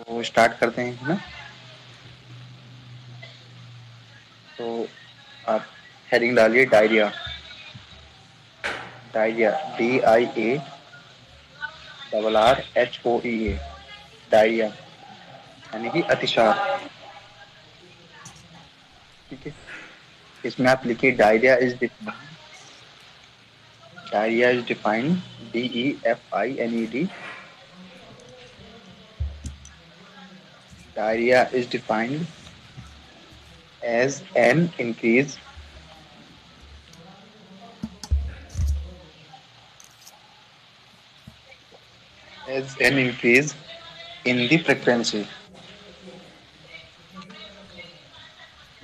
तो स्टार्ट करते हैं, है ना। तो आप हेडिंग डालिए डायरिया। डायरिया DIARRHOEA डायरिया यानी कि अतिसार। ठीक है, इसमें आप लिखिए diarrhoea is defined DEFINED। Diarrhoea is defined as an increase in the frequency.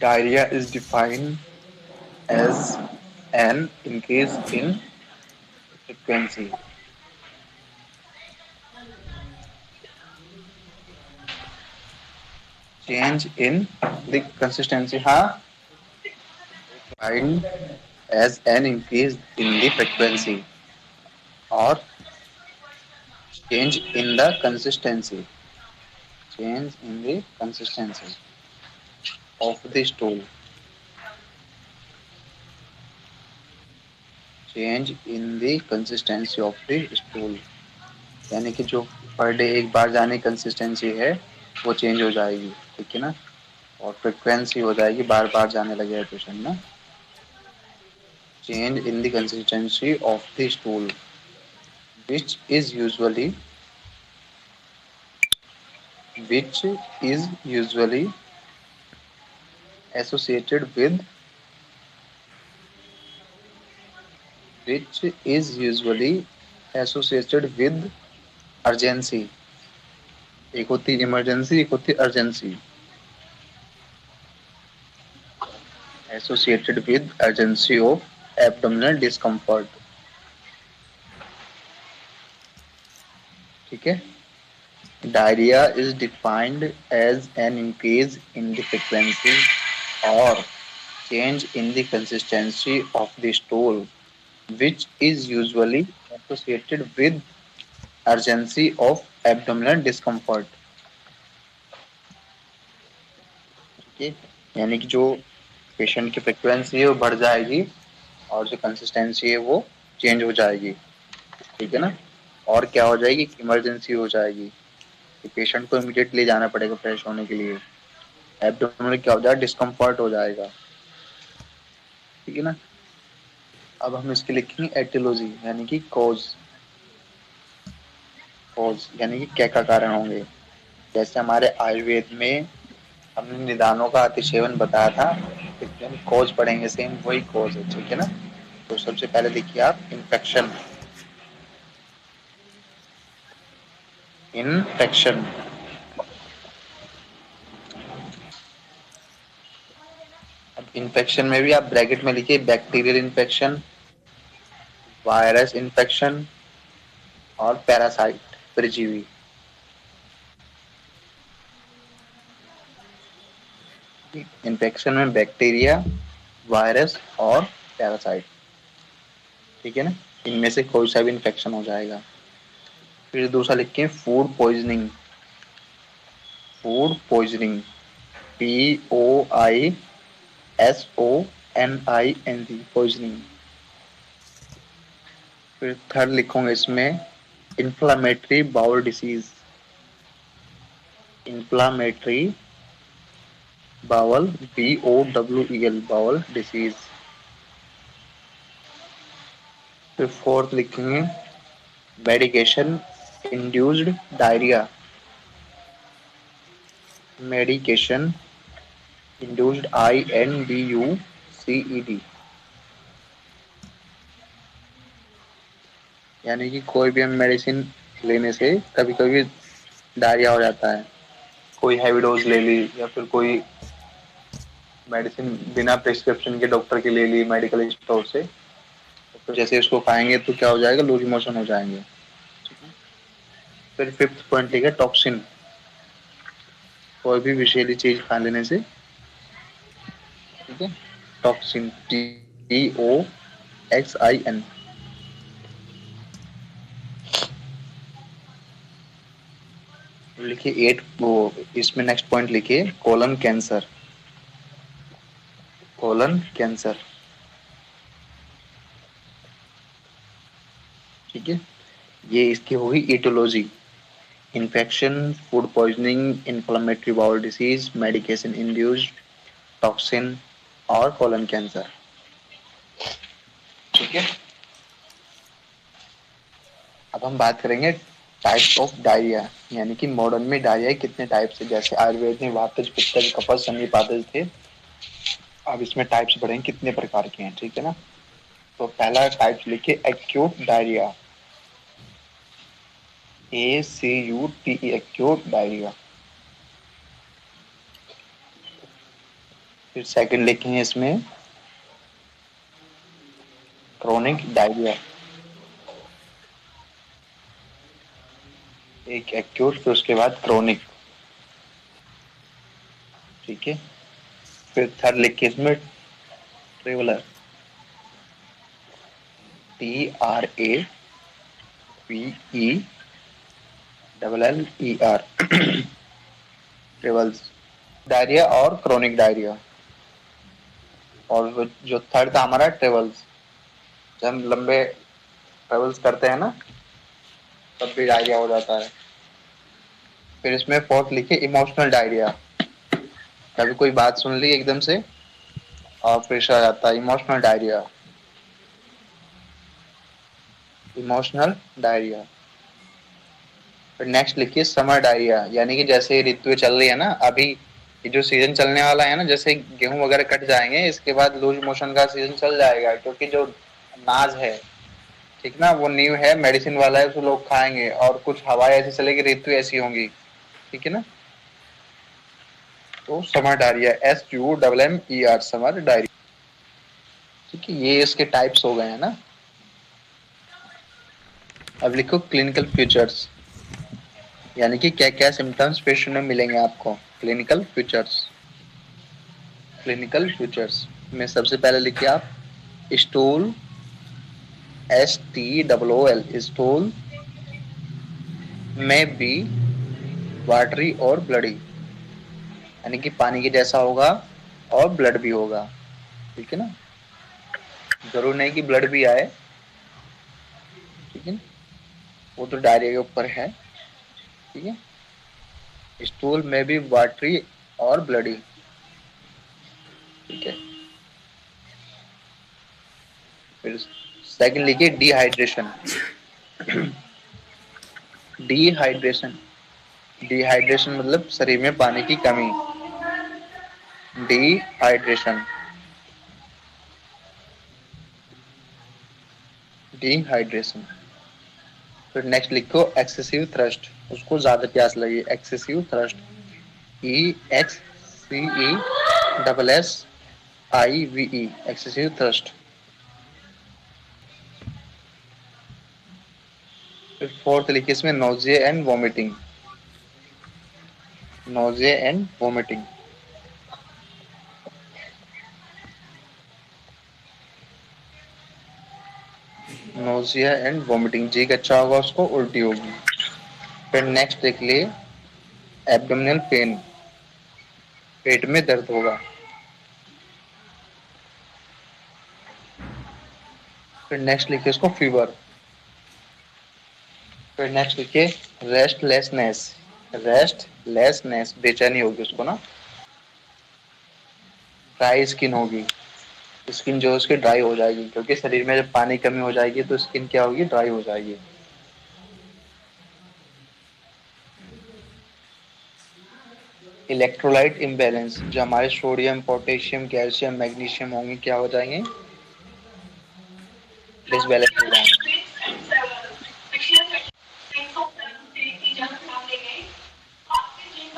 Diarrhea is defined as an increase in frequency. Change in the consistency, हाँ, defined as an increase in the frequency or change in the consistency. Change in the consistency of the stool. Change in the consistency of the stool. यानी कि जो per day एक बार जाने की consistency है वो change हो जाएगी, ठीक है ना। और फ्रिक्वेंसी हो जाएगी, बार बार जाने लगे पेशेंट ना। Change in the consistency of the stool which is usually which is usually associated with which is usually associated with urgency। एक होती इमरजेंसी, एक होती urgency. associated with urgency of abdominal discomfort। ठीक है। Diarrhea is defined as an increase in the frequency or change in the consistency of the stool which is usually associated with urgency of abdominal discomfort। ठीक है, यानी कि जो patient की frequency है वो बढ़ जाएगी और जो कंसिस्टेंसी है वो चेंज हो जाएगी, ठीक है ना। और क्या हो जाएगी, इमरजेंसी हो जाएगी कि पेशेंट को इमीडिएटली जाना पड़ेगा फ्रेश होने के लिए। एब्डोमिनल क्या हो जाएगा, डिस्कम्फर्ट हो जाएगा, ठीक है ना। अब हम इसके लिखेंगे एटियोलॉजी यानी कि कॉज। कॉज यानी कि क्या क्या कारण होंगे। जैसे हमारे आयुर्वेद में हमने निदानों का अतिसेवन बताया था, इसमें हम कॉज पढ़ेंगे, सेम वही कॉज है, ठीक है ना। तो सबसे पहले देखिए आप इन्फेक्शन। इन्फेक्शन अब इन्फेक्शन में भी आप ब्रैकेट में लिखिए बैक्टीरियल इन्फेक्शन, वायरस इन्फेक्शन और पैरासाइट परजीवी। इन्फेक्शन में बैक्टीरिया, वायरस और पैरासाइट, ठीक है ना। इनमें से कोई सा भी इन्फेक्शन हो जाएगा। फिर दूसरा लिखें food poisoning. Food poisoning POISONING poisoning. फिर थर्ड लिखूंगा इसमें inflammatory bowel disease. Inflammatory bowel BOWEL bowel disease. फिर फोर्थ लिखेंगे medication induced diarrhoea. Medication induced INDUCED यानी कि कोई भी हम मेडिसिन लेने से कभी कभी डायरिया हो जाता है। कोई हैवी डोज ले ली या फिर कोई मेडिसिन बिना प्रिस्क्रिप्शन के डॉक्टर की ले ली मेडिकल स्टोर से, तो जैसे इसको खाएंगे तो क्या हो जाएगा, लूज मोशन हो जाएंगे। फिर फिफ्थ पॉइंट लिखा टॉक्सिन। कोई भी विषैली चीज खा लेने से, ठीक है। Toxin TOXIN। लिखिए 8 वो, इसमें नेक्स्ट पॉइंट लिखिए कोलन कैंसर, कोलन कैंसर। ठीक है, ये इसकी होगी aetiology. Infection, food poisoning, inflammatory bowel disease, medication induced toxin और कोलन कैंसर। ठीक है, अब हम बात करेंगे टाइप्स ऑफ डायरिया, यानी कि मॉडर्न में डायरिया कितने टाइप से, जैसे आयुर्वेद में वातज, पित्तज, कफज, सन्निपातज थे, अब इसमें टाइप्स बढ़ेंगे कितने प्रकार के हैं। ठीक है ना, तो पहला टाइप लिखिए acute diarrhoea, ACUTE, acute diarrhoea. फिर सेकंड लिखेंगे इसमें क्रोनिक डायरिया, एक एक्यूट फिर उसके बाद क्रोनिक। ठीक है, फिर थर्ड लिखिए इसमें ट्रेवलर, TRAVELLER, ट्रेवल्स डायरिया और क्रोनिक डायरिया। और जो थर्ड था हमारा ट्रेवल्स, जब हम लंबे ट्रेवल्स करते हैं ना तब भी डायरिया हो जाता है। फिर इसमें फोर्थ लिखिए इमोशनल डायरिया, कभी कोई बात सुन ली एकदम से और प्रेशर आ जाता है, इमोशनल डायरिया, इमोशनल डायरिया। फिर नेक्स्ट लिखिए समर डायरिया, यानी कि जैसे ऋतु चल रही है ना अभी, ये जो सीजन चलने वाला है ना, जैसे गेहूं वगैरह कट जाएंगे इसके बाद लूज मोशन का सीजन चल जाएगा, क्योंकि जो अनाज है, ठीक ना, वो न्यू है, मेडिसिन वाला है, उसको लोग खाएंगे और कुछ हवाएं ऐसी चलेगी, ऋतु ऐसी होंगी। ठीक है ना, तो summer diarrhoea, SUMMER, summer diarrhoea. ठीक है, ये इसके टाइप्स हो गए हैं ना। अब लिखो क्लिनिकल फीचर्स, यानी कि क्या क्या सिम्टम्स पेशेंट में मिलेंगे आपको। क्लिनिकल फीचर्स, क्लिनिकल फीचर्स में सबसे पहले लिखिए आप स्टूल, STOOL, स्टूल में बी वाटरी और ब्लडी, यानी कि पानी के जैसा होगा और ब्लड भी होगा। ठीक है ना, जरूर नहीं कि ब्लड भी आए, ठीक है, वो तो डायरिया के ऊपर है। ठीक है, स्टूल में भी वाटरी और ब्लडी। ठीक है, फिर सेकंड लिखिए डिहाइड्रेशन, डिहाइड्रेशन, डिहाइड्रेशन मतलब शरीर में पानी की कमी, डिहाइड्रेशन, डिहाइड्रेशन। फिर नेक्स्ट लिखो एक्सेसिव थ्रस्ट, उसको ज्यादा प्यास लगी, excessive thirst, EXCESSIV, excessive thirst. फिर फोर्थ लिखिए इसमें nausea and vomiting, nausea and vomiting, nausea and vomiting, जी अच्छा होगा उसको उल्टी होगी। फिर नेक्स्ट देख लिए एब्डोमिनल पेन, पेट में दर्द होगा। फिर नेक्स्ट लिखिए इसको फीवर। फिर नेक्स्ट लिखिए रेस्टलेसनेस, रेस्टलेसनेस, बेचैनी होगी उसको ना। ड्राई स्किन होगी, स्किन जो है उसकी ड्राई हो जाएगी, क्योंकि शरीर में जब पानी कमी हो जाएगी तो स्किन क्या होगी, ड्राई हो जाएगी। इलेक्ट्रोलाइट इम्बैलेंस, जो हमारे सोडियम, पोटेशियम, कैल्शियम, मैग्नीशियम होंगे क्या हो जाएंगे, डिसबैलेंस हो जाएंगे।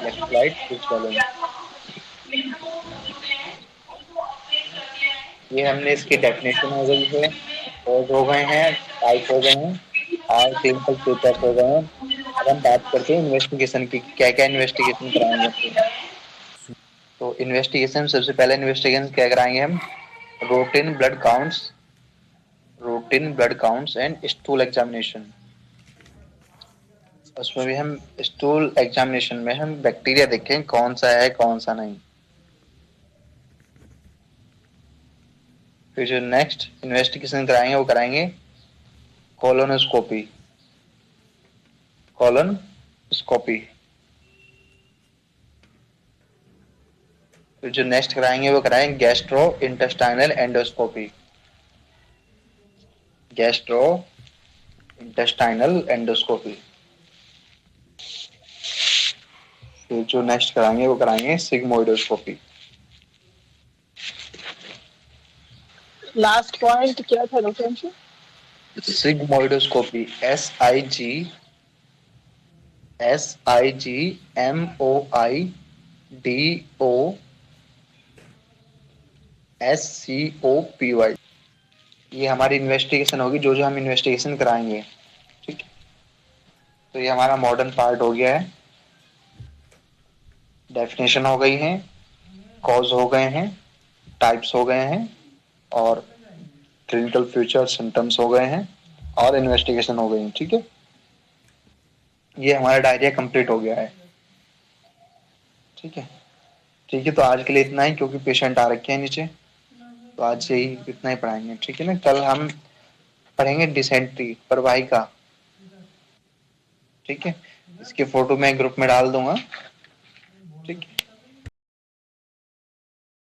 इलेक्ट्रोलाइट डिसबैलेंस, ये हमने इसकी डेफिनेशन हो गई है, कोड हो गए हैं, टाइप हो गए हैं और क्लिनिकल फीचर्स हो गए हैं। अब हम बात करते हैं इन्वेस्टिगेशन की, क्या क्या इन्वेस्टिगेशन कराएंगे। तो इन्वेस्टिगेशन, सबसे पहले इन्वेस्टिगेशन क्या कराएंगे हम, routine blood counts, routine blood counts and stool examination. उसमें भी हम स्टूल एग्जामिनेशन में हम बैक्टीरिया देखें कौन सा है कौन सा नहीं। फिर जो नेक्स्ट इन्वेस्टिगेशन कराएंगे वो कराएंगे कोलोनोस्कोपी। कोलोनोस्कोपी। फिर जो नेक्स्ट कराएंगे वो कराएंगे gastro intestinal endoscopy. Gastro intestinal endoscopy. फिर जो नेक्स्ट कराएंगे वो कराएंगे सिग्मोइडोस्कोपी। लास्ट पॉइंट क्या था डॉक्टर जी? सिग्मोइडोस्कोपी। SIGMOIDOSCOPY। ये हमारी इन्वेस्टिगेशन होगी, जो जो हम इन्वेस्टिगेशन कराएंगे। ठीक है, तो ये हमारा मॉडर्न पार्ट हो गया है। डेफिनेशन हो गई है, कॉज हो गए हैं, टाइप्स हो गए हैं, और क्लिनिकल फ्यूचर सिम्टम्स हो गए हैं, और इन्वेस्टिगेशन हो गई है। ठीक है, ये हमारा डायरिया कंप्लीट हो गया है। ठीक है, ठीक है, तो आज के लिए इतना ही, क्योंकि पेशेंट आ रखे हैं नीचे, तो आज से ही इतना ही पढ़ाएंगे। ठीक है ना, कल हम पढ़ेंगे डिसेंट्री, प्रवाहिका। ठीक है, इसके फोटो मैं ग्रुप में डाल दूंगा। ठीक है।